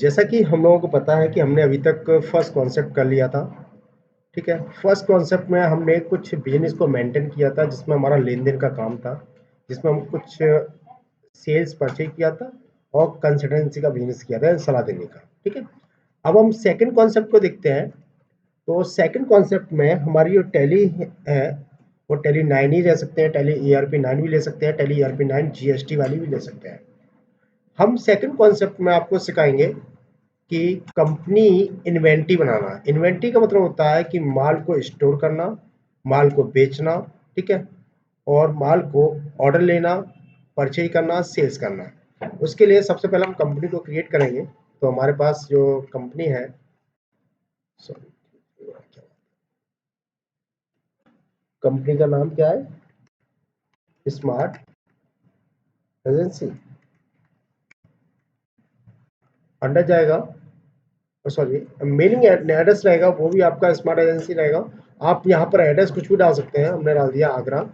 जैसा कि हम लोगों को पता है कि हमने अभी तक फर्स्ट कॉन्सेप्ट कर लिया था, ठीक है। फर्स्ट कॉन्सेप्ट में हमने कुछ बिजनेस को मेंटेन किया था, जिसमें हमारा लेन-देन का काम था, जिसमें हम कुछ सेल्स परचेज़ किया था और कंसल्टेंसी का बिजनेस किया था, सलाह देने का, ठीक है। अब हम सेकंड कॉन्सेप्ट को देखते हैं। तो सेकंड कॉन्सेप्ट में हमारी जो टैली है, वो टैली 9 ही ले सकते हैं, टैली ईआरपी 9 भी ले सकते हैं, टैली ईआरपी 9 जीएसटी वाली भी ले सकते हैं। हम सेकंड कॉन्सेप्ट में आपको सिखाएंगे कि कंपनी इन्वेंटरी बनाना। इन्वेंटरी का मतलब होता है कि माल को स्टोर करना, माल को बेचना, ठीक है, और माल को ऑर्डर लेना, परचेज करना, सेल्स करना। उसके लिए सबसे पहले हम कंपनी को क्रिएट करेंगे। तो हमारे पास जो कंपनी है, सॉरी, कंपनी का नाम क्या है? स्मार्ट एजेंसी अंडर जाएगा, सॉरी, मेलिंग एड्रेस रहेगा, वो भी आपका स्मार्ट एजेंसी रहेगा। आप यहाँ पर एड्रेस कुछ भी डाल सकते हैं, हमने डाल दिया आगरा।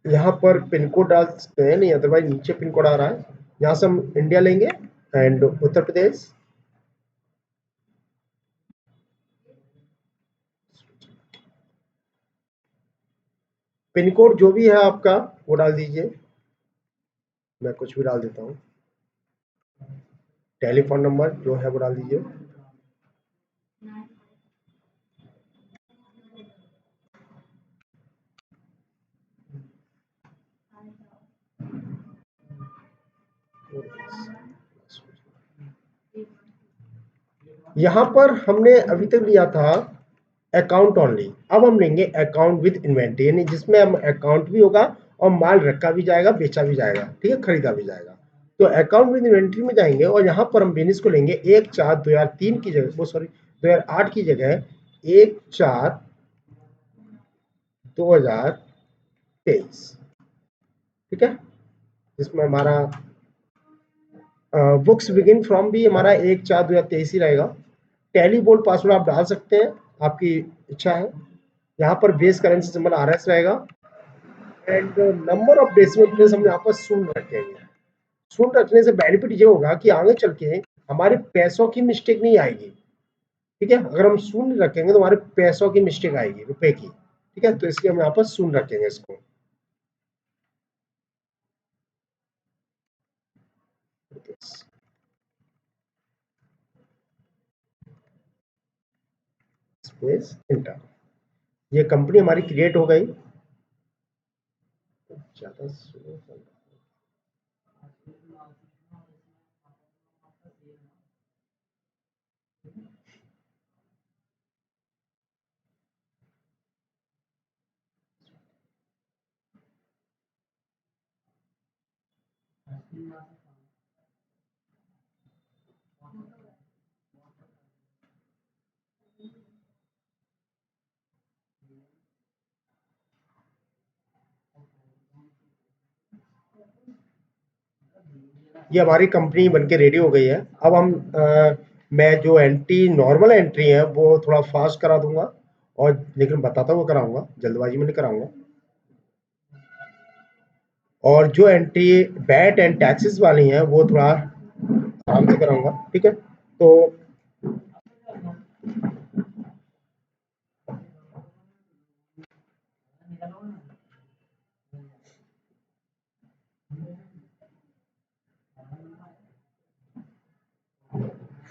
यहाँ पर पिन कोड डाल सकते हैं, नहीं अदरवाइज नीचे पिन कोड आ रहा है। यहाँ से हम इंडिया लेंगे and Uttar Pradesh, pin code जो भी है आपका वो डाल दीजिए। मैं कुछ भी डाल देता हूँ। टेलीफोन नंबर जो है वो डाल दीजिए। यहाँ पर हमने अभी तक लिया था अकाउंट ओनली, अब हम लेंगे अकाउंट विद इन्वेंटरी, यानी जिसमें हम अकाउंट भी होगा और माल रखा भी जाएगा, बेचा भी जाएगा, ठीक है, खरीदा भी जाएगा। तो अकाउंट विद इन्वेंटरी में जाएंगे और यहाँ पर हम बिजनेस को लेंगे 1/4/2003 की जगह, वो सॉरी 2008 की जगह 1/4/2023, ठीक है। जिसमें हमारा बुक्स बिगिन फ्रॉम भी हमारा 1/4/2023 ही रहेगा। टैली बोल्ड पासवर्ड आप डाल सकते हैं, आपकी इच्छा है। यहाँ पर बेस करेंसी सिंबल आरएस रहेगा and number of decimal place हम यहाँ पर शून्य रखेंगे। शून्य रखने से बेनिफिट ये होगा कि आगे चल के हमारे पैसों की मिस्टेक नहीं आएगी, ठीक है। अगर हम शून्य रखेंगे तो हमारे पैसों की मिस्टेक आएगी, रुपए की, ठीक है। तो इसलिए हम यहाँ पर शून्य रखेंगे इसको। स्पेस इंटर, ये कंपनी हमारी क्रिएट हो गई। ज्यादा स्लो चल रहा है। ये हमारी कंपनी बनके रेडी हो गई है। अब हम मैं जो एंट्री नॉर्मल एंट्री है वो थोड़ा फास्ट करा दूंगा, और लेकिन बताता हुआ कराऊंगा, जल्दबाजी में नहीं कराऊंगा। और जो एंट्री वैट एंड टैक्सेस वाली हैं वो थोड़ा आराम से कराऊंगा, ठीक है। तो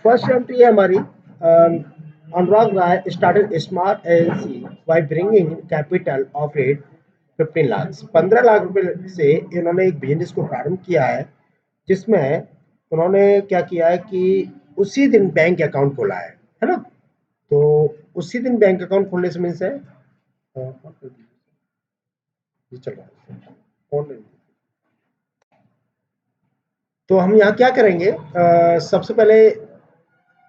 फर्स्ट एंट्री है हमारी, Anurag Rai started smart agency by bringing capital of at 15 lakh, 15 lakh रुपए से इन्होंने एक बिजनेस को प्रारंभ किया है, जिसमें उन्होंने क्या किया है कि उसी दिन बैंक अकाउंट खोला है ना। तो उसी दिन बैंक अकाउंट खोलने से मीन्स है, ये चल रहा है ऑनलाइन। तो हम यहाँ क्या करेंगे, सबसे पहले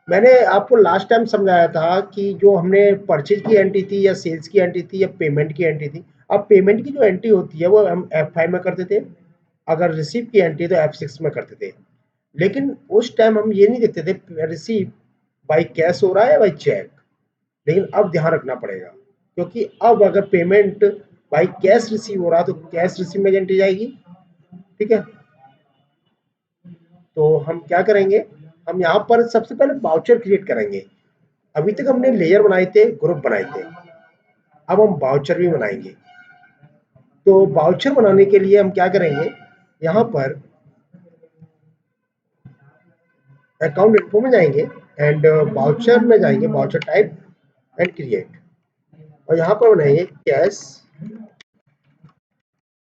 मैंने आपको लास्ट टाइम समझाया था कि जो हमने परचेज की एंट्री थी या सेल्स की एंट्री थी या पेमेंट की एंट्री थी। अब पेमेंट की जो एंट्री होती है वो हम F5 में करते थे, अगर रिसीव की एंट्री तो F6 में करते थे, लेकिन उस टाइम हम ये नहीं देखते थे रिसीव बाई कैश हो रहा है या बाई चेक। लेकिन अब ध्यान रखना पड़ेगा, क्योंकि अब अगर पेमेंट बाई कैश रिसीव हो रहा है तो कैश रिसीव में एंट्री जाएगी। ठीक है, तो हम क्या करेंगे, हम यहाँ पर सबसे पहले वाउचर क्रिएट करेंगे। अभी तक हमने लेयर बनाए थे, ग्रुप बनाए थे, अब हम वाउचर भी बनाएंगे। तो वाउचर बनाने के लिए हम क्या करेंगे, यहाँ पर अकाउंट इन्फो में जाएंगे एंड वाउचर में जाएंगे, वाउचर टाइप एंड क्रिएट, और यहाँ पर बनाएंगे कैश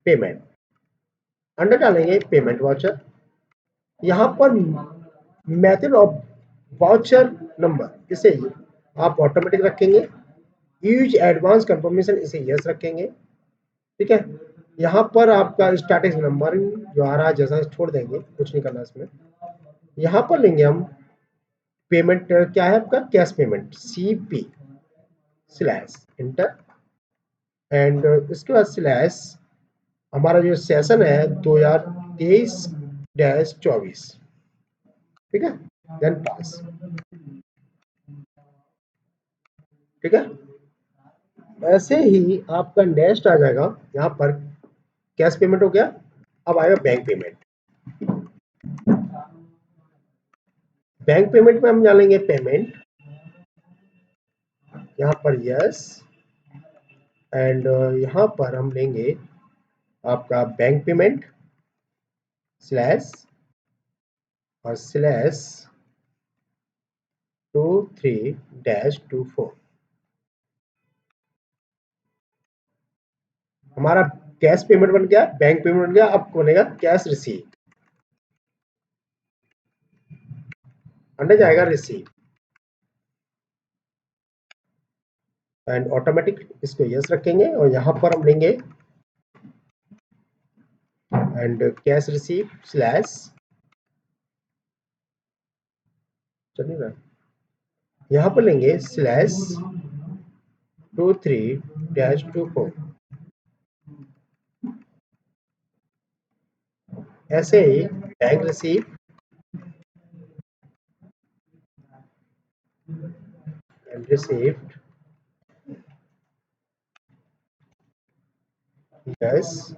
पेमेंट, अंडर डालेंगे पेमेंट वाउचर। यहाँ पर मेथड ऑफ वाउचर नंबर इसे आप ऑटोमेटिक रखेंगे, यूज एडवांस कंफर्मेशन इसे यस रखेंगे। ठीक है, यहाँ पर आपका स्टैटिक नंबर जो आ रहा है जैसा छोड़ देंगे, कुछ नहीं करना इसमें। यहाँ पर लेंगे हम पेमेंट, क्या है आपका cash payment CP slash inter, and इसके बाद स्लैश हमारा जो सेशन है 2023-24। ठीक है, देन पास। ठीक है, ऐसे ही आपका नेक्स्ट आ जाएगा, यहाँ पर कैश पेमेंट हो गया, अब आएगा बैंक पेमेंट। बैंक पेमेंट में हम डालेंगे पेमेंट, यहाँ पर यस, एंड यहाँ पर हम लेंगे आपका बैंक पेमेंट स्लैश और स्लैश 23-24। हमारा कैश पेमेंट बन गया, बैंक पेमेंट बन गया, अब बनेगा कैश रिसीव, अंडर जाएगा रिसीव एंड ऑटोमेटिक इसको यस रखेंगे, और यहाँ पर हम लेंगे एंड कैश रिसीव स्लैश, चलिए ना, यहाँ पर लेंगे स्लैश 23-24। ऐसे ही bank receive and received yes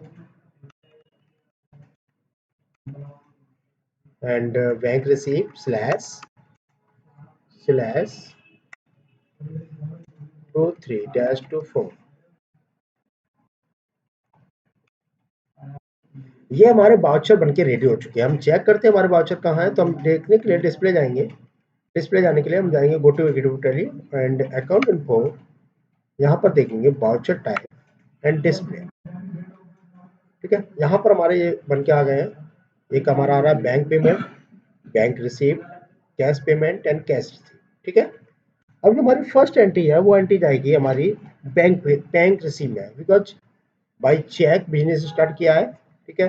and bank receive slash 23-24। ये हमारे वाउचर बनके रेडी हो चुके हैं। हम चेक करते हैं हमारे वाउचर कहाँ है, तो हम देखने के लिए डिस्प्ले जाएंगे। डिस्प्ले जाने के लिए हम जाएंगे go to Tally and account info, यहाँ पर देखेंगे वाउचर टाइप एंड डिस्प्ले। ठीक है, यहाँ पर हमारे ये बन के आ गए हैं। एक हमारा आ रहा है bank payment, bank receive, cash payment and cash receive. ठीक है, अब जो हमारी फर्स्ट एंट्री है वो एंट्री जाएगी हमारी बैंक रिसीव में, because by cheque business start किया है। ठीक है,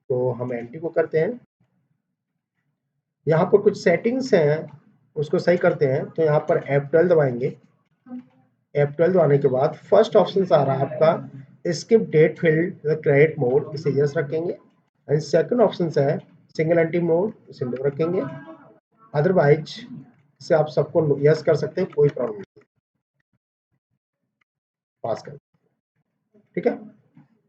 तो हम एंट्री को करते हैं। यहाँ पर कुछ सेटिंग्स हैं, उसको सही करते हैं, तो यहाँ पर F12 दबाएंगे। F12 दबाने के बाद फर्स्ट ऑप्शन आ रहा है आपका skip date field credit mode, इसे यस रखेंगे, एंड सेकंड ऑप्शन है सिंगल एंट्री मोड, इसे नो रखेंगे। अदरवाइज इसे आप सबको यस कर सकते हैं, कोई प्रॉब्लम नहीं, पास कर। ठीक है,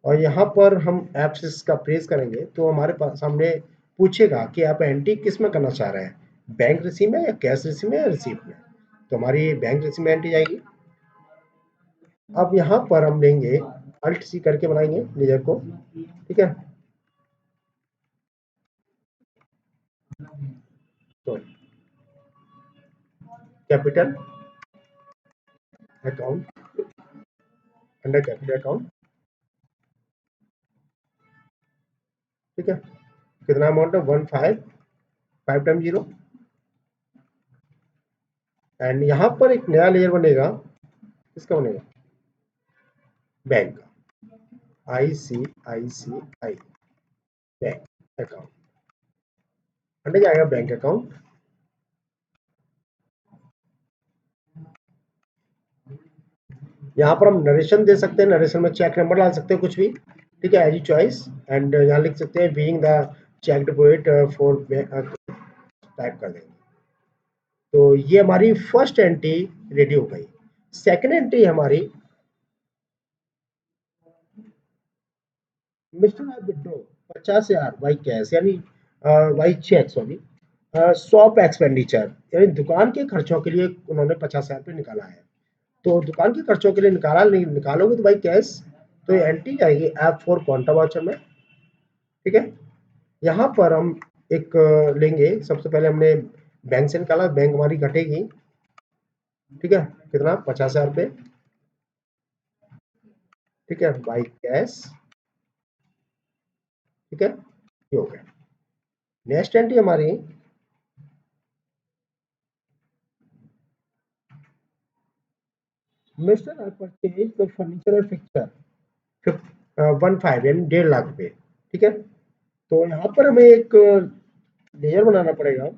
और यहाँ पर हम एप्स का प्रेस करेंगे तो हमारे पास सामने पूछेगा कि आप एंट्री किस में करना चाह रहे हैं, बैंक रिसीव में या कैश रिसीव में या रिसीव में। तो हमारी बैंक रिसीव में एंट्री जाएगी। अब यहाँ पर हम लेंगे अल्ट सी करके बनाएंगे लेजर को। ठीक है, तो capital account, under capital account. ठीक है, कितना अमाउंट है 15 टाइम 0, एंड यहाँ पर एक नया लेयर बनेगा, किसका बनेगा, बैंक का, ICICI बैंक अकाउंट, अंडर जाएगा बैंक अकाउंट। यहाँ पर हम नरेशन दे सकते हैं, नरेशन में चेक नंबर डाल सकते हैं कुछ भी, ठीक है, एज चॉइस। एंड यहाँ लिख सकते हैं being the checked poet for type कर देंगे। तो ये हमारी फर्स्ट एंट्री रेडी हो गई। सेकंड एंट्री हमारी mister I withdraw 50,000 by cash यानी by cheque, sorry, shop expenditure यानी दुकान के खर्चों के लिए उन्होंने 50,000 रुपये निकाला है। तो दुकान के खर्चों के लिए निकालोगे तो भाई कैश, तो ये एंट्री आएगी ऐप फॉर क्वांटा वाचर में। ठीक है, यहाँ पर हम एक लेंगे। सबसे पहले हमने बैंक से निकाला, बैंक हमारी घटेगी। ठीक है, कितना, 50,000 रुपये। ठीक है, बाई कैश। ठीक है, ये हो गया। नेक्स्ट एंट्री हमारी mister I purchase the furniture and fixture 15 यानी 1.5 लाख रुपए। ठीक है, तो यहाँ पर हमें एक लेयर बनाना पड़ेगा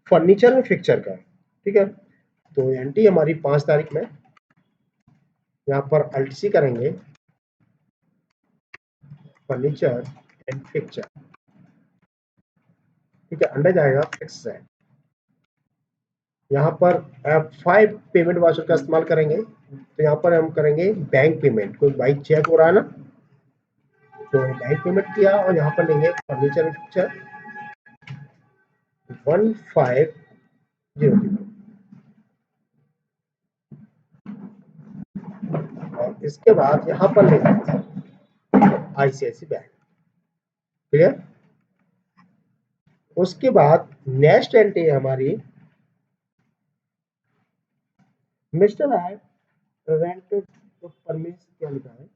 फर्नीचर एंड फिक्सचर का। ठीक है, तो एंट्री हमारी 5 तारीख में, यहाँ पर अल्ट सी करेंगे, फर्नीचर एंड फिक्सचर। ठीक है, अंडर जाएगा फिक्स है। यहाँ पर F5 पेमेंट वाउचर का इस्तेमाल करेंगे। तो यहाँ पर हम करेंगे बैंक पेमेंट, कोई बाइक चेक हो रहा है ना, तो बैंक पेमेंट किया और यहाँ पर लेंगे फर्नीचर एंड फिक्सचर 1500। और इसके बाद यहाँ पर लेंगे ICICI बैंक। क्लियर। उसके बाद नेक्स्ट एंट्री है हमारी मिस्टर आई रेंटेड परमिट, क्या लिखा है,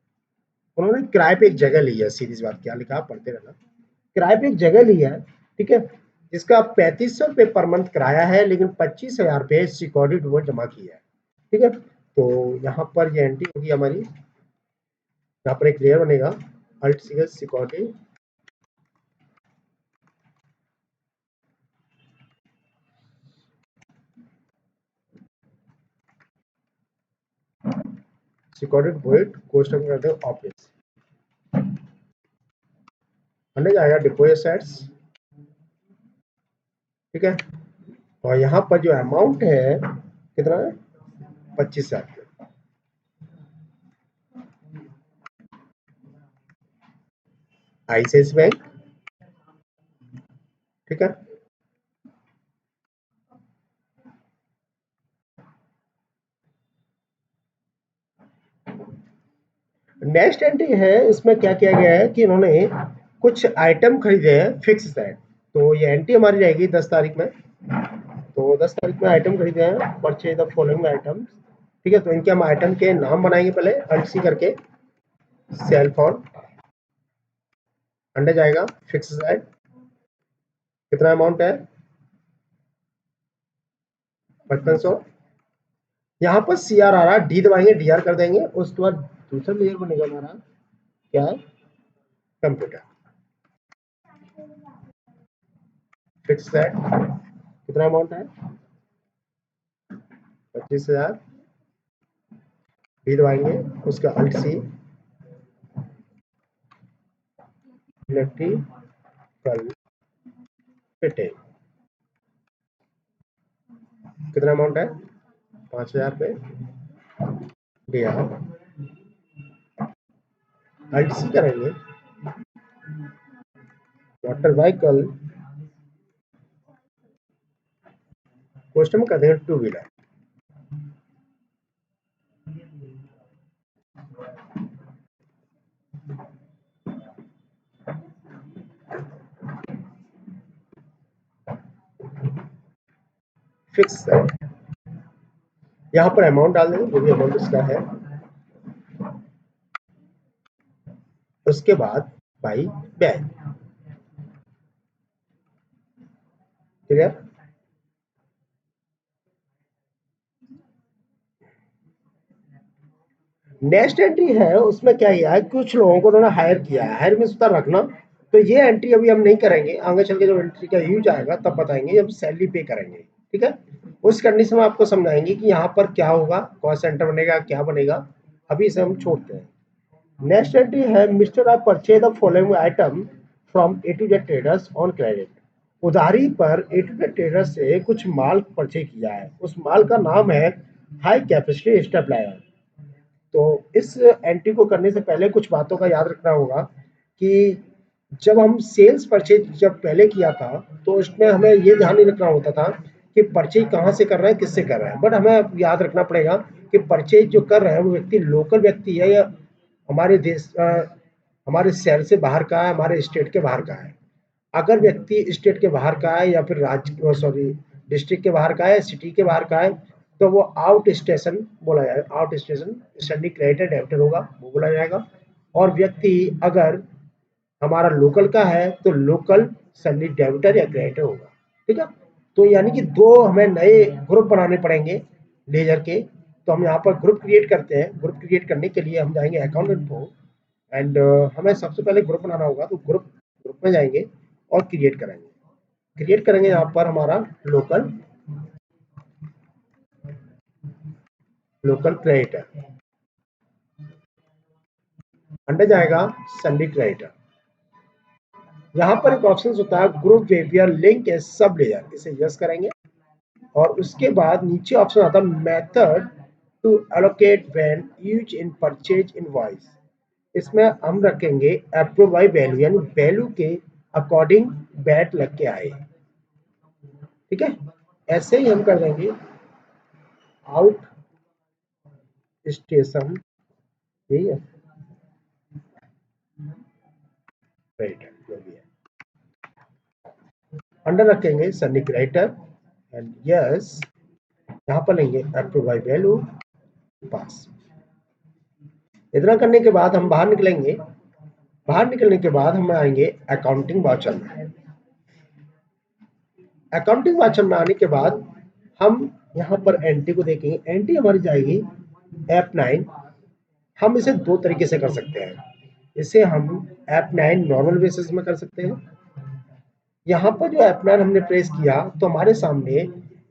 उन्होंने किराए पे एक जगह ली है। सीधी सी बात, क्या लिखा पढ़ते रहना। किराए पे एक जगह ली है। ठीक है, जिसका 3500 रुपये पर मंथ किराया है, लेकिन 25,000 रुपये सिक्योरिटी वो जमा की है। ठीक है, तो यहाँ पर ये एंट्री होगी हमारी। यहाँ पर एक लेयर बनेगा alt C security, security void कोष्टक में करते हैं ऑफिस। अंदर जाएगा डिपो एसेट्स। ठीक है, और यहाँ पर जो अमाउंट है कितना है, 25,000। ICICI bank. ठीक है, नेक्स्ट एंट्री है। इसमें क्या किया गया है कि इन्होंने कुछ आइटम खरीदे हैं फिक्स सेट। तो ये एंट्री हमारी रहेगी 10 तारीख में। तो 10 तारीख में आइटम खरीदे हैं, परचेज द फॉलोइंग आइटम्स। ठीक है, तो इनके हम आइटम के नाम बनाएंगे पहले अल्ट सी करके, सेल फोन। अंडर जाएगा फिक्स सेट, कितना अमाउंट है, 5500। यहाँ पर CR आ रहा है, डी दबाएंगे, DR कर देंगे। उसके बाद दूसरा लेयर बनेगा हमारा, क्या है, कंप्यूटर। फिक्स सेट, कितना अमाउंट है, 25,000। डी दबाएंगे, उसका अल्ट सी, इलेक्ट्रिकल फिटिंग, कितना अमाउंट है, 5,000 रुपये। DR अल्ट सी करेंगे, वाटर व्हीकल क्वेश्चन में कर देंगे 2 व्हीलर। फिक्स सेट, यहाँ पर अमाउंट डाल देंगे जो भी अमाउंट इसका है। उसके बाद by bank. Clear. Next entry है, उसमें क्या किया है, कुछ लोगों को उन्होंने हायर किया है। हायर में सुधार रखना। तो ये एंट्री अभी हम नहीं करेंगे, आगे चल के जब एंट्री का यूज आएगा तब बताएंगे, जब सैलरी पे करेंगे। ठीक है, उस कंडीशन में आपको समझाएंगे कि यहाँ पर क्या होगा, कॉस्ट सेंटर बनेगा, क्या बनेगा। अभी इसे हम छोड़ते हैं। नेक्स्ट एंट्री है mister I purchase the following item from A to Z traders on credit. उधारी पर ए टू जेड ट्रेडर्स से कुछ माल परचेज किया है, उस माल का नाम है हाई कैपेसिटी स्टेबलाइजर। तो इस एंट्री को करने से पहले कुछ बातों का याद रखना होगा कि जब हम सेल्स परचेज जब पहले किया था तो उसमें हमें ये ध्यान नहीं रखना होता था कि परचेज कहाँ से कर रहे हैं, किससे कर रहे हैं। बट हमें अब याद रखना पड़ेगा कि परचेज जो कर रहे हैं वो व्यक्ति लोकल व्यक्ति है या हमारे देश हमारे शहर से बाहर का है, हमारे स्टेट के बाहर का है। अगर व्यक्ति स्टेट के बाहर का है या फिर राज्य सॉरी डिस्ट्रिक्ट के बाहर का है, सिटी के बाहर का है, तो वो आउट स्टेशन बोला जाएगा, out station Sunny creditor debtor होगा वो बोला जाएगा। और व्यक्ति अगर हमारा लोकल का है तो लोकल सन्नी डेबिटर या क्रेडिटर होगा। ठीक है, तो यानी कि दो हमें नए ग्रुप बनाने पड़ेंगे लेजर के। तो हम यहाँ पर ग्रुप क्रिएट करते हैं। ग्रुप क्रिएट करने के लिए हम जाएंगे अकाउंट इन्फो एंड हमें सबसे पहले ग्रुप बनाना होगा। तो ग्रुप ग्रुप में जाएंगे और क्रिएट करेंगे यहाँ पर हमारा लोकल लोकल क्रेडिटर अंडर जाएगा सन्नी क्रेडिटर। यहाँ पर एक ऑप्शन होता है ग्रुप वेवियर लिंक ए सब लेयर, इसे यस करेंगे। और उसके बाद नीचे ऑप्शन आता है method to allocate when use in purchase invoice. इसमें हम रखेंगे अप्रूव बाय वैल्यू, यानी वैल्यू के अकॉर्डिंग बैट लग के आए। ठीक है, ऐसे ही हम कर देंगे आउट स्टेशन, यही है राइट जो भी है। अंडर रखेंगे सन्नी राइटर एंड यस, यहाँ पर लेंगे अप्रूव बाय वैल्यू पास। इतना करने के बाद हम बाहर निकलेंगे। बाहर निकलने के बाद हम आएंगे अकाउंटिंग वाचर में। अकाउंटिंग वाचर में आने के बाद हम यहाँ पर एंट्री को देखेंगे। एंट्री हमारी जाएगी F9। हम इसे दो तरीके से कर सकते हैं। इसे हम F9 नॉर्मल बेसिस में कर सकते हैं। यहाँ पर जो F9 हमने प्रेस किया तो हमारे सामने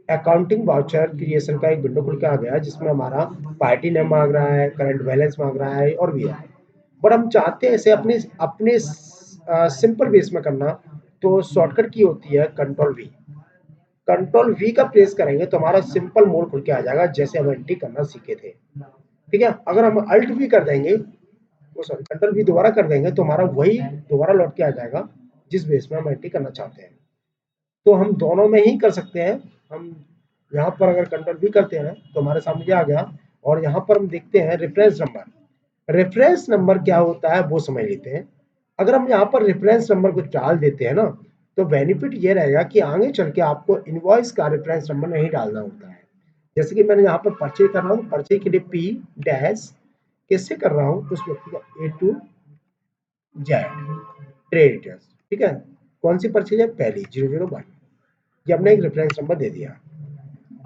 अकाउंटिंग वाउचर क्रिएशन का एक विंडो खुल के आ गया, जिसमें हमारा पार्टी नेम मांग रहा है, करंट बैलेंस मांग रहा है और भी है। बट हम चाहते हैं इसे अपने अपने सिंपल बेस में करना। तो शॉर्टकट की होती है कंट्रोल वी। कंट्रोल वी का प्रेस करेंगे तो हमारा सिंपल मोड खुल के आ जाएगा, जैसे हम एंट्री करना सीखे थे। ठीक है, अगर हम अल्ट वी कर देंगे, वो सॉरी कंट्रोल वी दोबारा कर देंगे तो हमारा वही दोबारा लौट के आ जाएगा जिस बेस में हम एंट्री करना चाहते हैं। तो हम दोनों में ही कर सकते हैं। हम यहाँ पर अगर कंट्रोल वी करते हैं तो हमारे सामने ये आ गया। और यहाँ पर हम देखते हैं रेफरेंस नंबर। रेफरेंस नंबर क्या होता है वो समझ लेते हैं। अगर हम यहाँ पर रेफरेंस नंबर को डाल देते हैं ना, तो बेनिफिट ये रहेगा कि आगे चल के आपको इनवॉइस का रेफरेंस नंबर नहीं डालना होता है। जैसे कि मैंने यहाँ पर परचेज कर रहा हूँ, परचेज के लिए पी डैश किससे कर रहा हूँ, उस व्यक्ति का ए टू जेड ट्रेड डिटेल्स। ठीक है, कौन सी परचेज है, पहली 001। ये हमने एक रेफरेंस नंबर दे दिया।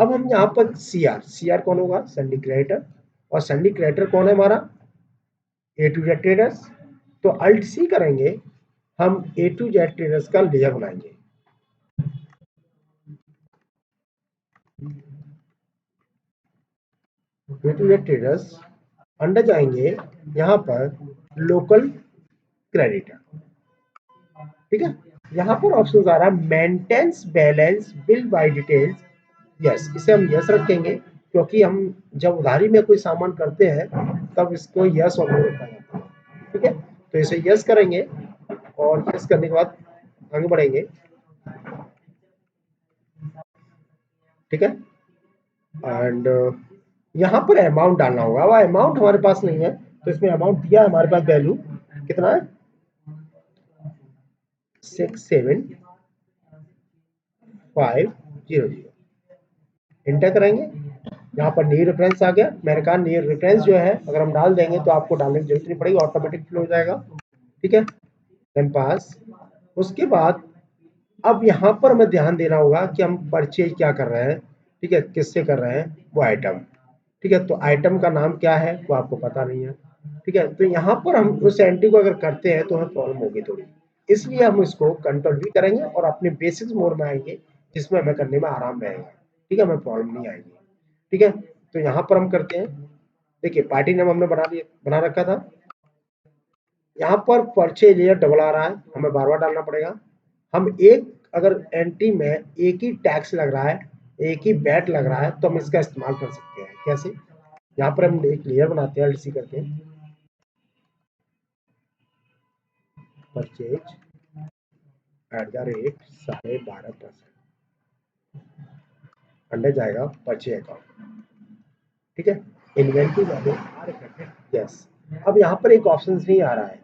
अब हम यहाँ पर सी आर कौन होगा, सन्नी क्रिएटर। और सन्नी क्रिएटर कौन है हमारा, ए टू जेड ट्रेडर्स। तो अल्ट सी करेंगे, हम ए टू जेड ट्रेडर्स का लेयर बनाएंगे। ए टू जेड ट्रेडर्स अंडर जाएंगे यहाँ पर लोकल क्रेडिटर। ठीक है, यहाँ पर ऑप्शन आ रहा है maintains balance bill by details. Yes, इसे हम यस रखेंगे क्योंकि हम जब उधारी में कोई सामान करते हैं तब इसको यस और नो रखा जाता है। ठीक है, तो इसे यस करेंगे और यस करने के बाद आगे बढ़ेंगे। ठीक है, एंड यहाँ पर अमाउंट डालना होगा। अब अमाउंट हमारे पास नहीं है तो इसमें अमाउंट दिया है हमारे पास, वैल्यू कितना है 67500। इंटर करेंगे, यहाँ पर न्यू रेफरेंस आ गया। मैंने कहा न्यू रेफरेंस जो है अगर हम डाल देंगे तो आपको डालने की जरूरत नहीं पड़ेगी, ऑटोमेटिक फिल हो जाएगा। ठीक है, देन पास। उसके बाद अब यहाँ पर हमें ध्यान देना होगा कि हम परचेज क्या कर रहे हैं। ठीक है, किससे कर रहे हैं, वो आइटम। ठीक है, तो आइटम का नाम क्या है वो आपको पता नहीं है। ठीक है, तो यहाँ पर हम उस एंट्री को अगर करते हैं तो हमें प्रॉब्लम होगी थोड़ी, इसलिए हम इसको कंट्रोल भी करेंगे और अपने बेसिक्स मोड में आएंगे जिसमें हमें करने में आराम रहेगा। ठीक है, हमें प्रॉब्लम नहीं आएगी। ठीक है, तो यहाँ पर हम करते हैं। देखिए पार्टी नेम हमने बना रखा था। यहाँ पर परचेज एरिया डबल आ रहा है, हमें बार बार डालना पड़ेगा। हम एक अगर एंट्री में एक ही टैक्स लग रहा है, एक ही बैट लग रहा है, तो हम इसका इस्तेमाल कर सकते हैं। कैसे? यहाँ पर हम एक लेयर बनाते हैं एलसी करके, परचेज @ 12.5% अंडर जाएगा परचेज अकाउंट। ठीक है, inventory value are affected, yes. अब यहाँ पर एक ऑप्शन नहीं आ रहा है,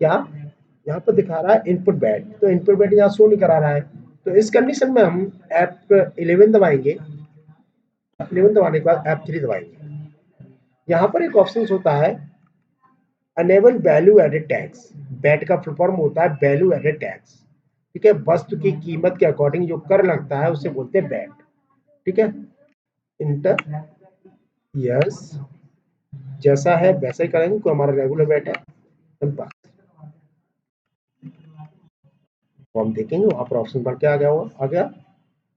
क्या? यहाँ पर दिखा रहा है इनपुट बैट, तो इनपुट बैट यहाँ शो नहीं करा रहा है। तो इस कंडीशन में हम F11 दबाएंगे, F11 दबाने के बाद F3 दबाएंगे। यहाँ पर एक ऑप्शन होता है enable value added tax. VAT का फुल फॉर्म होता है वैल्यू एडेड टैक्स। ठीक है, वस्तु की कीमत के अकॉर्डिंग जो कर लगता है उसे बोलते हैं बैट। ठीक है, इंटर, यस, जैसा है वैसा ही करेंगे, कोई हमारा रेगुलर बैट है, तो हम देखेंगे वहां पर ऑप्शन पर क्या आ गया होगा, आ गया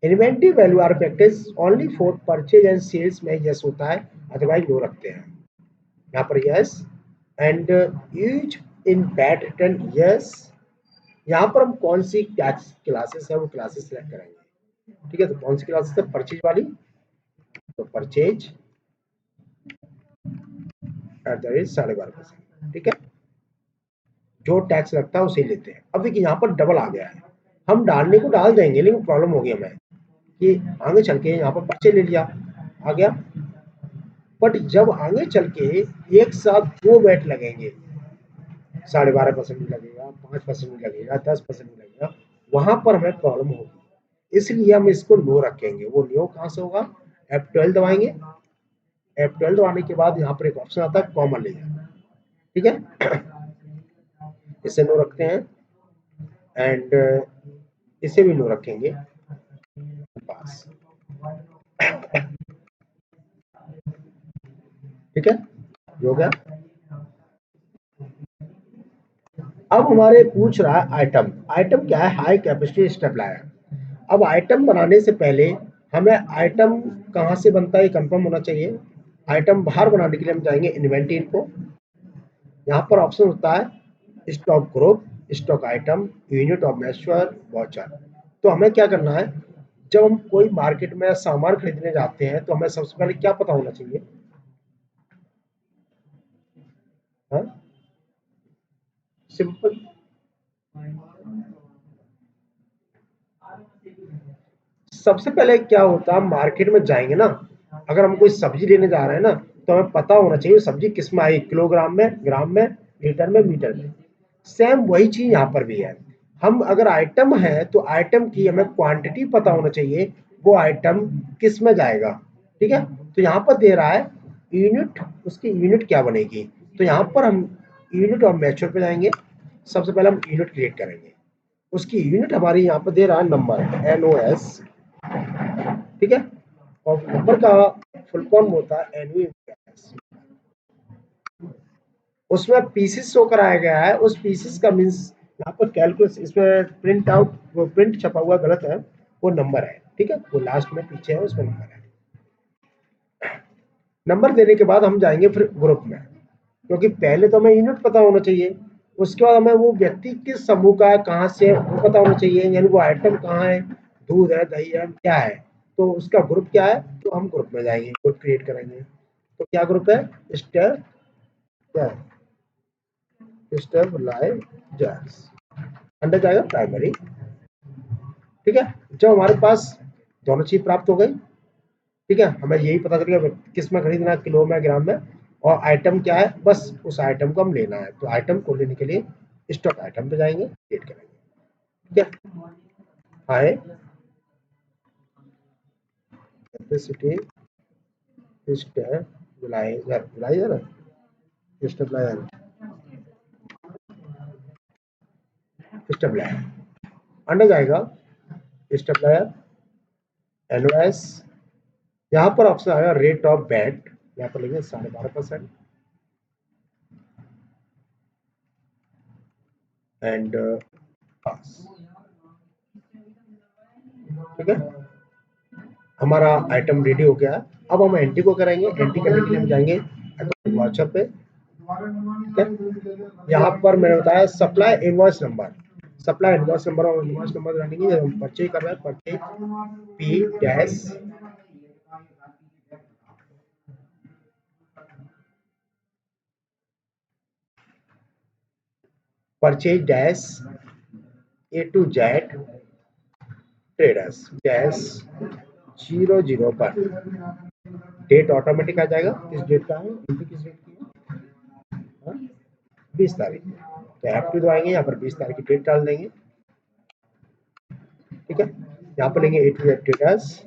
inventory value are affected only for purchase and sales में यस होता है, अदरवाइज नो रखते हैं। यहाँ पर yes and use in VAT return yes. यहाँ पर हम कौन सी टैक्स क्लासेस है वो क्लासेस सेलेक्ट करेंगे। ठीक है, तो कौन सी क्लासेस है? परचेज वाली, तो परचेज @12%। ठीक है, जो टैक्स लगता है उसे लेते हैं। अब देखिए यहाँ पर डबल आ गया है, हम डालने को डाल देंगे लेकिन प्रॉब्लम होगी हमें कि आगे चल के यहाँ पर परचेज ले लिया, आ गया, बट जब आगे चल के एक साथ दो बैट लगेंगे, 12.5% भी लगेगा, 5% भी लगेगा, 10% भी लगेगा, वहां पर हमें प्रॉब्लम होगी। इसलिए हम इसको नो रखेंगे। वो नो कहां से होगा? F12 दबाएंगे, F12 दबाने के बाद यहाँ पर एक ऑप्शन आता है कॉमन लेयर। ठीक है, इसे नो रखते हैं एंड इसे भी नो रखेंगे पास। ठीक है, हो गया। अब हमारे पूछ रहा है आइटम, आइटम क्या है? High capacity stabiliser. अब आइटम बनाने से पहले हमें आइटम कहाँ से बनता है ये कंफर्म होना चाहिए। आइटम बाहर बनाने के लिए हम जाएंगे इन्वेंटरी इनको, यहाँ पर ऑप्शन होता है stock group, stock item, unit of measure, voucher. तो हमें क्या करना है, जब हम कोई मार्केट में सामान खरीदने जाते हैं तो हमें सबसे पहले क्या पता होना चाहिए? हाँ, सिंपल, सबसे पहले क्या होता है, मार्केट में जाएंगे ना, अगर हम कोई सब्जी लेने जा रहे हैं ना, तो हमें पता होना चाहिए सब्जी किस में आई, किलोग्राम में, ग्राम में, लीटर में, मीटर में। सेम वही चीज यहाँ पर भी है। हम अगर आइटम है तो आइटम की हमें क्वांटिटी पता होना चाहिए, वो आइटम किस में जाएगा। ठीक है, तो यहाँ पर दे रहा है यूनिट, उसकी यूनिट क्या बनेगी, तो यहाँ पर हम यूनिट ऑफ मैच्योर पे जाएंगे। सबसे पहले हम यूनिट क्रिएट करेंगे, उसकी यूनिट हमारी यहाँ पर दे रहा है नंबर, NOS। ठीक है, और नंबर का फुल फॉर्म होता है एनयू, उसमें पीसेस शो कराया गया है, उस पीसेस का मीन्स यहाँ पर कैलकुलेट, इसमें प्रिंट आउट, वो प्रिंट छपा हुआ गलत है, वो नंबर है। ठीक है, वो लास्ट में पीछे है, उसमें नंबर है। नंबर देने के बाद हम जाएंगे फिर ग्रुप में, क्योंकि पहले तो हमें यूनिट पता होना चाहिए, उसके बाद हमें वो व्यक्ति किस समूह का है, कहाँ से है, वो पता होना चाहिए, यानी वो आइटम कहाँ है, दूध है, दही है, क्या है, तो उसका ग्रुप क्या है, तो हम ग्रुप में जाएंगे, ग्रुप क्रिएट करेंगे। तो क्या ग्रुप है? स्टेप, क्या है? स्टेबलाइजर्स, अंडर जाएगा प्राइमरी। ठीक है, जब हमारे पास दोनों चीज प्राप्त हो गई, ठीक है, हमें यही पता चल गया किस में खरीदना है, किलो में, ग्राम में, और आइटम क्या है, बस उस आइटम को हम लेना है। तो आइटम को लेने के लिए स्टॉक आइटम पे जाएंगे, क्रिएट करेंगे। ठीक है, high capacity stabilizer, stabilizer, stabilizer under जाएगा स्टेबलाइजर, NOS। यहाँ पर ऑप्शन आएगा रेट ऑफ बेट, यहाँ पर लिखेंगे 12.5% एंड पास। ठीक है, हमारा आइटम रेडी हो गया। अब हम एंट्री को करेंगे, एंट्री करने के लिए हम जाएंगे अकाउंट वाचर पे, ठीक है। यहाँ पर मैंने बताया supply invoice number, supply invoice number और इनवॉइस नंबर जानेंगे जब हम परचेज कर रहे हैं, purchase P dash purchase dash A to Z traders dash 00 पर डेट ऑटोमेटिक आ जाएगा, किस डेट का है, किस डेट की है, 20 तारीख। तो ऐप टू दबाएंगे, यहाँ पर 20 तारीख की डेट डाल देंगे। ठीक है, यहाँ पर लेंगे ए टू जेड ट्रेडर्स,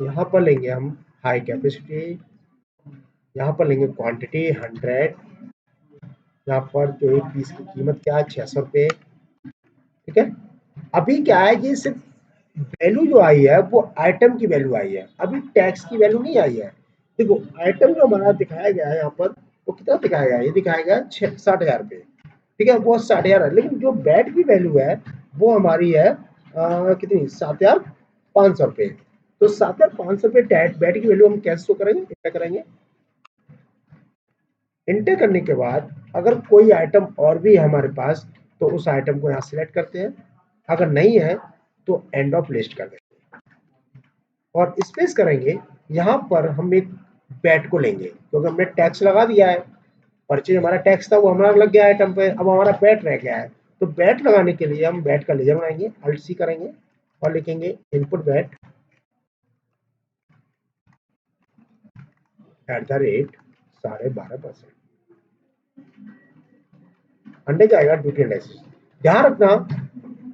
यहाँ पर लेंगे हम हाई कैपेसिटी, यहाँ पर लेंगे क्वांटिटी 100, यहाँ पर जो एक पीस की कीमत क्या है 600 रुपये। ठीक है, अभी क्या है कि सिर्फ वैल्यू जो आई है वो आइटम की वैल्यू आई है, अभी टैक्स की वैल्यू नहीं आई है। देखो आइटम जो हमारा दिखाया गया है यहाँ पर वो कितना दिखाया गया है, ये दिखाया गया है 60,000 रुपये। ठीक है, वो 60,000 है, लेकिन जो बैट की वैल्यू है वो हमारी है कितनी 7,500 रुपये। तो 7,500 रुपये बैट की वैल्यू हम कैसे शो करेंगे, क्या करेंगे, इंटर करने के बाद अगर कोई आइटम और भी है हमारे पास तो उस आइटम को यहाँ सिलेक्ट करते हैं, अगर नहीं है तो एंड ऑफ लिस्ट कर देंगे और स्पेस करेंगे। यहाँ पर हम एक बैट को लेंगे क्योंकि हमने टैक्स लगा दिया है, परचेज हमारा टैक्स था वो हमारा लग गया आइटम पे, अब हमारा बैट रह गया है। तो बैट लगाने के लिए हम बैट का लेजर बनाएंगे, अल्ट सी करेंगे और लिखेंगे इनपुट बैट @ 12.5%। अंडे जाएगा ड्यूटी एंड टैक्सेस। ध्यान रखना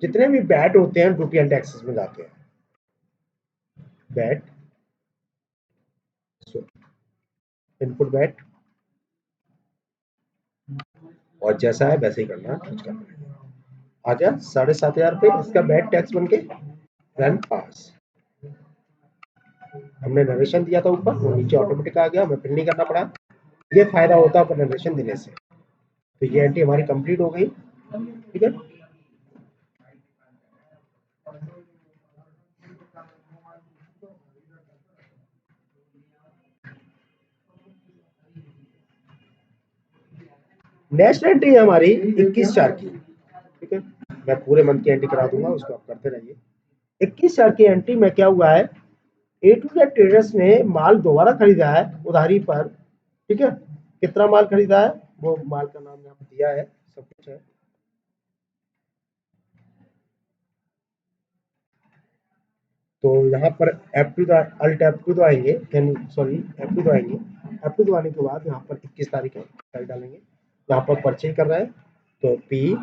जितने भी बैट होते हैं ड्यूटी एंड टैक्सेस में जाते हैं, बैट इनपुट बैट, और जैसा है वैसे ही करना, कुछ करना है। आ गया 7,500 रुपये इसका बैट टैक्स बन के रन पास। हमने नरेशन दिया था ऊपर, वो नीचे ऑटोमेटिक आ गया, हमें फिल नहीं करना पड़ा। ये फायदा होता है ऊपर नरेशन देने से। तो ये एंट्री हमारी कंप्लीट हो गई। ठीक है, नेक्स्ट एंट्री है हमारी 21/4 की। ठीक है, मैं पूरे मंथ की एंट्री करा दूंगा, उसको आप करते रहिए। 21/4 की एंट्री में क्या हुआ है, ए टू जेड ट्रेडर्स ने माल दोबारा खरीदा है उधारी पर। ठीक है, कितना माल खरीदा है वो माल का नाम यहाँ पर दिया है, सब कुछ है। तो यहाँ पर F2 अल्ट F2 दबाएंगे, सॉरी F2 दबाएंगे। F2 दबाने के बाद यहाँ पर 21 तारीख है, तारीख डालेंगे। यहाँ पर परचेज कर रहा है तो P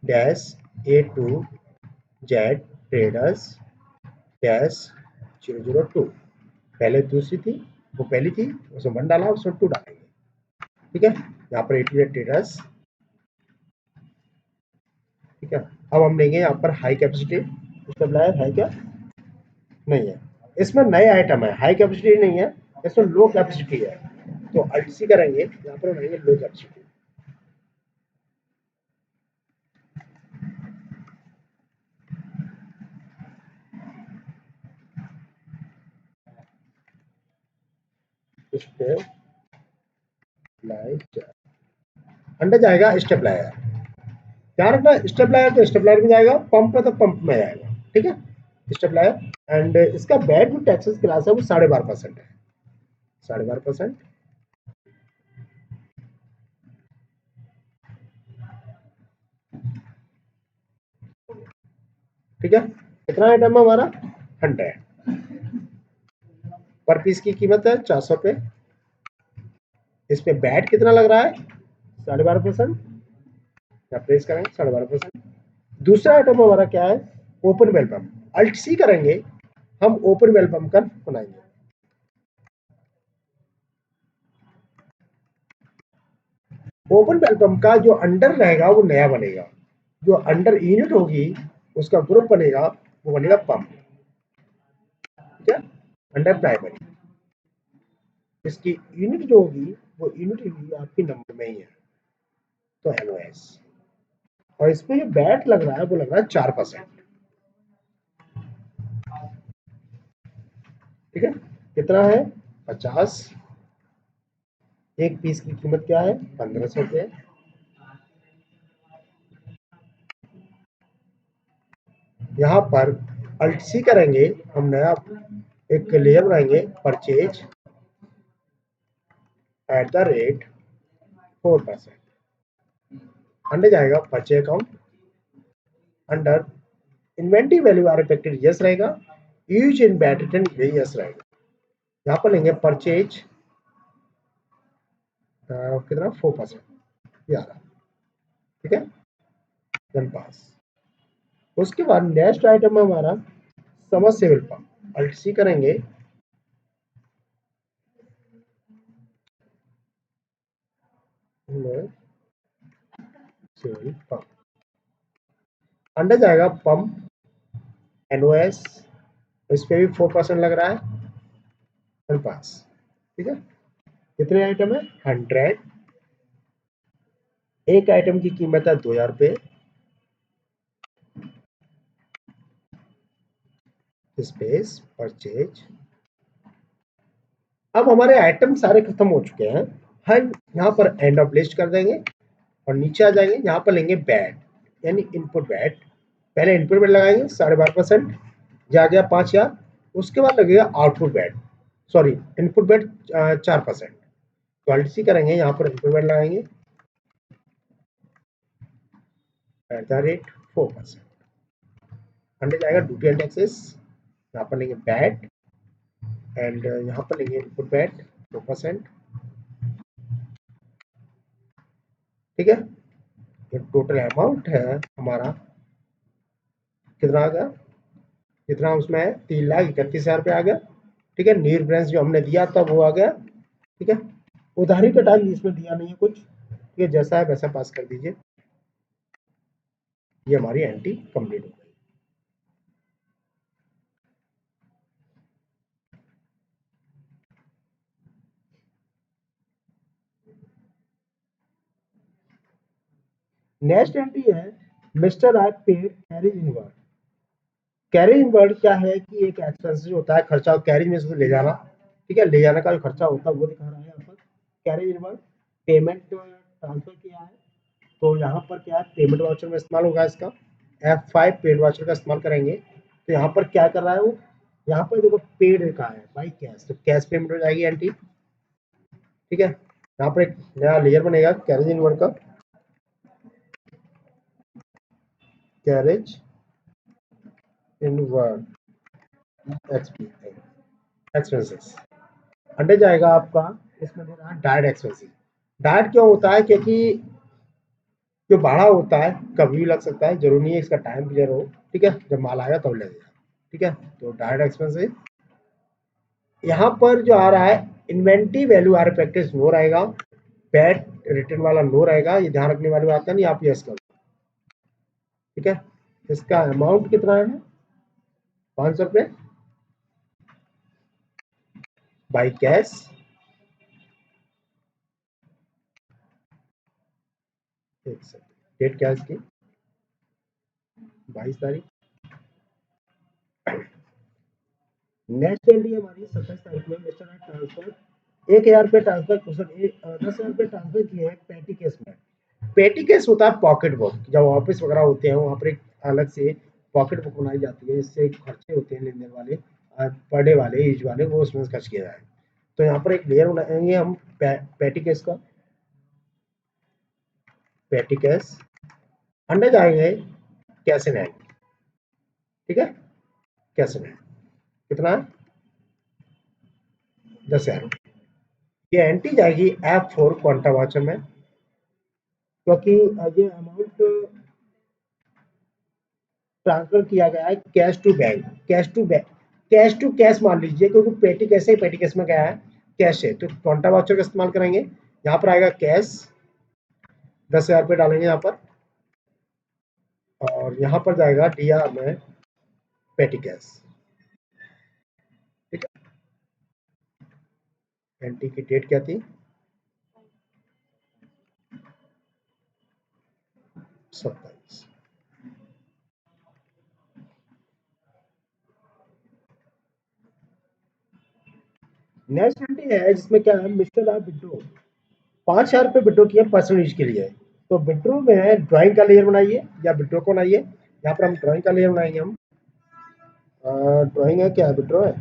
dash A2 Z traders dash 002, पहले दूसरी थी वो पहली थी, उसमें 1 डाला, उसमें 2 डालेंगे। ठीक है, यहाँ पर A2 जेड ट्रेडर्स। ठीक है, अब हम लेंगे यहाँ पर हाई कैपेसिटी स्टेबलाइजर है क्या, नहीं है, इसमें नए आइटम है, हाई कैपेसिटी नहीं है, इसमें लो कैपेसिटी है। तो अल्ट सी करेंगे, यहाँ पर बनाएंगे लो कैपेसिटी। स्टेबलाइजर अंडर जाएगा स्टेबलाइजर। ध्यान रखना स्टेबलाइजर तो स्टेबलाइजर में जाएगा, पंप है तो पंप में जाएगा। ठीक है, स्टेबलाइजर एंड इसका बैट जो टैक्सेस क्लास है वो 12.5% है, 12.5%। ठीक है, कितना आइटम है हमारा 100, पर पीस की कीमत है 400 रुपये। इस पे बैट कितना लग रहा है 12.5%, या प्रेस करेंगे 12.5%। दूसरा आइटम हमारा क्या है, open well pump, alt C करेंगे, हम ओपन वेल पंप का बनाएंगे। ओपन वेल पंप का जो अंडर रहेगा वो नया बनेगा, जो अंडर यूनिट होगी उसका ग्रुप बनेगा, वो बनेगा पंप। ठीक है, अंडर प्राइमरी इसकी यूनिट जो होगी वो यूनिट होगी आपकी नंबर में ही है, तो एमओएस। और इसमें जो बैट लग रहा है वो लग रहा है 4%। ठीक है, कितना है 50, एक पीस की कीमत क्या है? 1500 रुपये। यहाँ पर अल्ट सी करेंगे, हम नया एक लेयर बनाएंगे, purchase at the rate 4%। Under जाएगा purchase account, under inventory value are affected yes रहेगा, यूज इन बैट रिटर्न ये यस रहेगा। यहाँ पर लेंगे परचेज कितना 4%, ये आ रहा, ठीक है, देन पास। उसके बाद नेक्स्ट आइटम है हमारा submersible pump, alt C करेंगे, सिविल पंप, अंडर जाएगा पंप एनओएस, इस पे भी 4% लग रहा है, देन पास, ठीक है। कितने आइटम है? 100। एक आइटम की कीमत है 2000 रुपये, स्पेस परचेज। अब हमारे आइटम सारे खत्म हो चुके हैं, हम यहाँ पर एंड ऑफ लिस्ट कर देंगे और नीचे आ जाएंगे, यहाँ पर लेंगे बैट यानी इनपुट बैट। पहले इनपुट बैट लगाएंगे 12.5%, जा गया 5000। उसके बाद लगेगा output bat, sorry input bat 4%। Quality करेंगे, यहाँ पर इनपुट बैट लगाएंगे एट द रेट 4%। अंडर जाएगा ड्यूटी एंड टैक्सेस, यहाँ पर लेंगे बैट एंड यहाँ पर लेंगे इनपुट बैट 4%, ठीक है। तो टोटल अमाउंट है हमारा कितना आ गया? कितना उसमें है? 3,31,000 रुपये आ गया, ठीक है। न्यू रेफरेंस जो हमने दिया था वो आ गया, ठीक है। उधारी का टाइम इसमें दिया नहीं है कुछ, ठीक है, जैसा है वैसा पास कर दीजिए। ये हमारी एंट्री कंप्लीट हो गई। नेक्स्ट एंट्री है mister I paid carriage inward. Carriage inward क्या है कि एक एक्सपेंस होता है, खर्चा कैरेज में से ले जाना, ठीक है, ले जाने का जो खर्चा होता है वो दिखा रहा है यहाँ पर। कैरेज इनवर्ड पेमेंट ट्रांसफर किया है, तो यहाँ पर क्या है पेमेंट वाउचर में इस्तेमाल होगा इसका, F5 पेड वाउचर का इस्तेमाल करेंगे। तो यहाँ पर क्या कर रहा है वो, यहाँ पर देखो पेड लिखा है बाई कैश, तो कैश पेमेंट हो जाएगी एंट्री, ठीक है। यहाँ पर एक नया लेयर बनेगा कैरेज इनवर्ड का, कैरेज इनवर्ड एक्सपेंसेस। अंडर जाएगा आपका, इसमें दे रहा है डायरेक्ट एक्सपेंसेस। डायरेक्ट क्यों होता है? क्योंकि जो भाड़ा होता है कभी भी लग सकता है, जरूरी नहीं है इसका टाइम क्लियर हो, ठीक है, जब माल आएगा तब लगेगा, ठीक है। तो डायरेक्ट एक्सपेंसेस यहाँ पर जो आ रहा है inventory value are practice no रहेगा, बैट रिटर्न वाला नो रहेगा, ये ध्यान रखने वाली बात है नहीं, आप यस करो, ठीक है। इसका अमाउंट कितना है? 500 रुपये बाई कैश, एक सेकंड, डेट क्या है इसकी? 22 तारीख। नेक्स्ट एंट्री हमारी 27 तारीख में मिस्टर ट्रांसफर 1,000 रुपये ट्रांसफर, 10,000 रुपये ट्रांसफर किए हैं पेटी केस में। पेटी केस होता है पॉकेट बुक, जब ऑफिस वगैरह होते हैं वहाँ पर एक अलग से पॉकेट बुक बनाई जाती है, जिससे खर्चे होते हैं लेन देन वाले, पर डे वाले, यूज वाले, वो उसमें खर्च किया जाए। तो यहाँ पर एक लेयर बनाएंगे हम पेटी केस का, पेटी केस। अंडर जाएंगे कैश इन हैंड, ठीक है, कैश इन हैंड कितना है? 10,000। ये एंट्री जाएगी F4 क्वांटा वाचर में, क्योंकि ये अमाउंट ट्रांसफर किया गया है cash to bank, cash to bank, cash to cash मान लीजिए, क्योंकि पेटी कैसे ही पेटी कैश में गया है, कैश है, तो क्वांटा वाचर का इस्तेमाल करेंगे। यहाँ पर आएगा कैश, 10,000 रुपये डालेंगे यहाँ पर, और यहाँ पर जाएगा दिया में पेटी कैश, ठीक है। एंट्री की डेट क्या थी? 27। नेक्स्ट एंट्री है जिसमें क्या है मिस्टर आप विड्रो, 5,000 रुपये विड्रॉ किया पर्सनल यूज के लिए। तो विड्रॉ में ड्राइंग का लेयर बनाइए या विड्रॉ को बनाइए। यहाँ पर हम ड्राइंग का लेयर बनाएंगे। हम ड्राइंग है क्या, विड्रॉ है,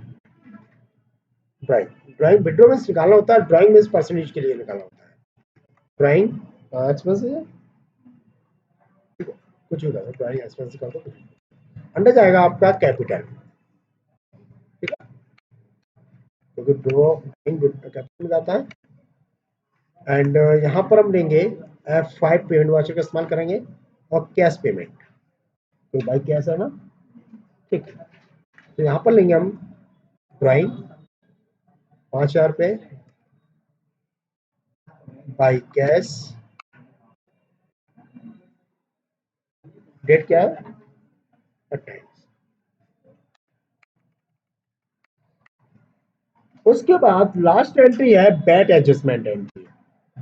ड्राइंग। ड्राइंग विड्रॉ में निकालना होता है, ड्राइंग में पर्सनल यूज के लिए निकालना होता है। ड्राइंग एक्सपेंस है, ठीक है, कुछ भी कर दो, ड्राइंग एक्सपेंस कर दो, अंडर जाएगा आपका कैपिटल, ठीक है, क्योंकि ड्राइंग कैपिटल में जाता है। एंड यहाँ पर हम लेंगे F5 पेमेंट वाउचर का इस्तेमाल करेंगे और कैश पेमेंट, तो बाई कैश है ना, ठीक है। तो यहाँ पर लेंगे हम ड्राइंग 5,000 रुपये बाई कैश, डेट क्या है 28। उसके बाद लास्ट एंट्री है bat adjustment entry.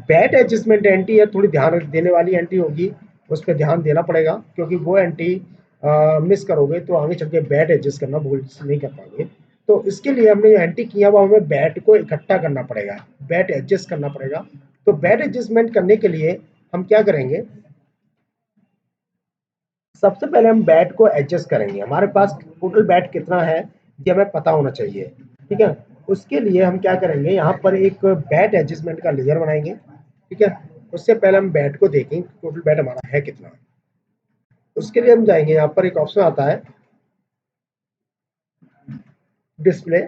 Bat adjustment entry है, थोड़ी ध्यान देने वाली एंट्री होगी, उस पर ध्यान देना पड़ेगा, क्योंकि वो एंट्री मिस करोगे तो आगे चल के बैट एडजस्ट करना भूल नहीं कर पाओगे। तो इसके लिए हमने एंट्री किया हुआ, हमें बैट को इकट्ठा करना पड़ेगा, बैट एडजस्ट करना पड़ेगा। तो बैट एडजस्टमेंट करने के लिए हम क्या करेंगे, सबसे पहले हम बैट को एडजस्ट करेंगे। हमारे पास टोटल बैट कितना है ये हमें पता होना चाहिए, ठीक है। उसके लिए हम क्या करेंगे, यहाँ पर एक बैट एडजस्टमेंट का लेयर बनाएंगे, ठीक है। उससे पहले हम बैट को देखेंगे टोटल बैट हमारा है कितना। उसके लिए हम जाएंगे, यहाँ पर एक ऑप्शन आता है डिस्प्ले,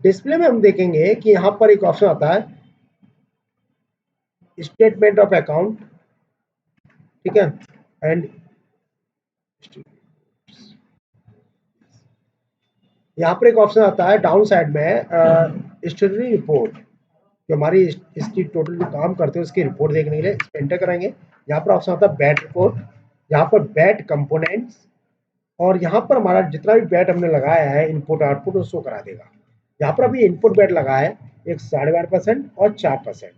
डिस्प्ले में हम देखेंगे कि यहाँ पर एक ऑप्शन आता है स्टेटमेंट ऑफ अकाउंट, ठीक है। एंड यहाँ पर एक ऑप्शन आता है डाउन साइड में हिस्ट्री रिपोर्ट, जो हमारी इसकी टोटल जो काम करते हैं उसकी रिपोर्ट देखने के लिए इस पे एंटर करेंगे। यहाँ पर ऑप्शन आता है बैट रिपोर्ट, यहाँ पर बैट कंपोनेंट्स, और यहाँ पर हमारा जितना भी बैट हमने लगाया है इनपुट आउटपुट वो शो करा देगा। यहाँ पर अभी इनपुट बैट लगा है एक 12.5% और 4%।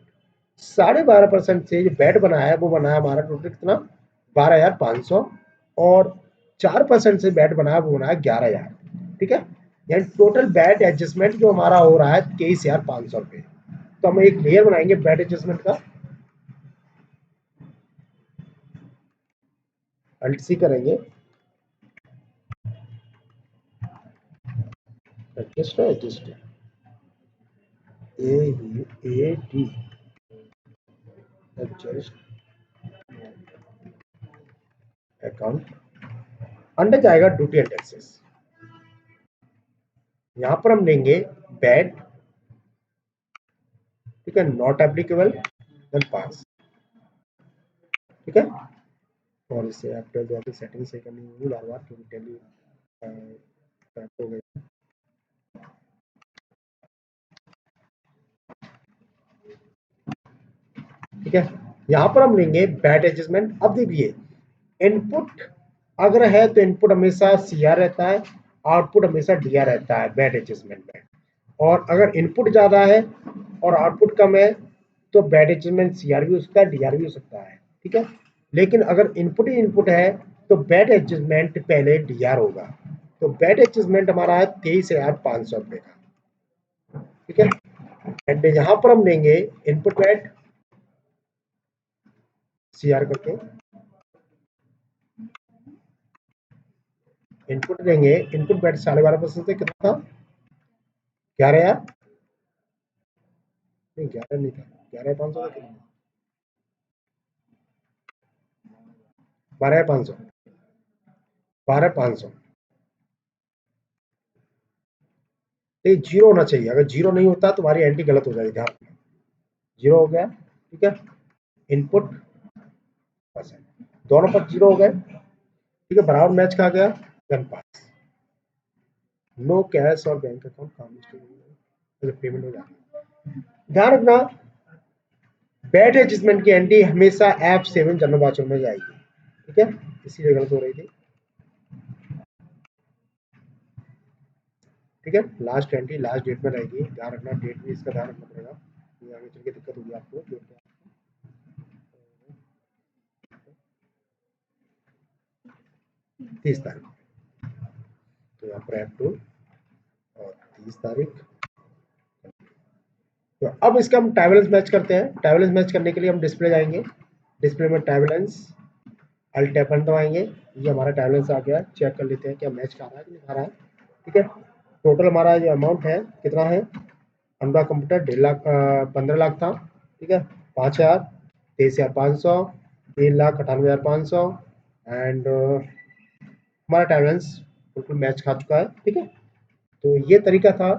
12.5% से जो बैट बना है वो बना है हमारा टोटल कितना 12,500, और 4% से बैट बना है वो बना है 11,000, ठीक है। यानी टोटल बैट एडजस्टमेंट जो हमारा हो रहा है 23,500 रुपये। तो हम एक लेयर बनाएंगे बैट एडजस्टमेंट का, अल्ट सी करेंगे, adjust adjust A D adjust account, under जाएगा ड्यूटी एंड टैक्सेस। यहाँ पर हम लेंगे बैट, ठीक है, नॉट एप्लीकेबल देन पास, ठीक है। और इसे आपको जो आपकी सेटिंग सही करनी होगी बार बार, क्योंकि टेली हो गई, ठीक है। यहाँ पर हम लेंगे बैट एडजस्टमेंट। अब देखिए इनपुट अगर है तो इनपुट हमेशा CR रहता है, आउटपुट हमेशा DR रहता है बैट एडजस्टमेंट में। और अगर इनपुट ज्यादा है और आउटपुट कम है तो बैट एडजस्टमेंट CR भी हो सकता है, DR भी हो सकता है, ठीक है। लेकिन अगर इनपुट ही इनपुट है तो बैट एडजस्टमेंट पहले DR होगा। तो बैट एडजस्टमेंट हमारा है 23,500 रुपये का, ठीक है। एंड यहाँ पर हम लेंगे इनपुट बैट CR करके, इनपुट देंगे, इनपुट बैट 12.5% से कितना था 11,000, नहीं 11 नहीं था, 11,500 था, कितना 12,500, 12,500। ये जीरो होना चाहिए, अगर जीरो नहीं होता तो हमारी एंट्री गलत हो जाएगी, ध्यान रखना। जीरो हो गया, ठीक है। इनपुट परसेंट दोनों पर जीरो हो गए, ठीक है, बराबर मैच खा गया, देन पास। नो कैश और बैंक अकाउंट काम पेमेंट हो जाएगा। ध्यान रखना बैट एडजस्टमेंट की एंट्री हमेशा F7 जनरल वाचर में जाएगी, ठीक है, इसीलिए गलत हो रही थी, ठीक है। लास्ट एंट्री लास्ट डेट में रहेगी, ध्यान रखना, डेट भी इसका ध्यान रखना पड़ेगा, आगे चल के दिक्कत होगी आपको। 30 तारीख। तो यहाँ पर ऐड टू और 30 तारीख। तो अब इसका हम टाइम बैलेंस मैच करते हैं। टाइम बैलेंस मैच करने के लिए हम डिस्प्ले जाएंगे, डिस्प्ले में टाइम बैलेंस अल्ट F1 दबाएंगे। ये हमारा टाइम बैलेंस आ गया। चेक कर लेते हैं क्या मैच खा रहा है कि नहीं खा रहा है। ठीक है, टोटल हमारा जो अमाउंट है कितना है, अनुराग कंप्यूटर 1.5 लाख 15 लाख था। ठीक है, 5,000, 23,500, 3,98,500 एंड हमारा टाइम बैलेंस बिल्कुल मैच खा चुका है। ठीक है, तो ये तरीका था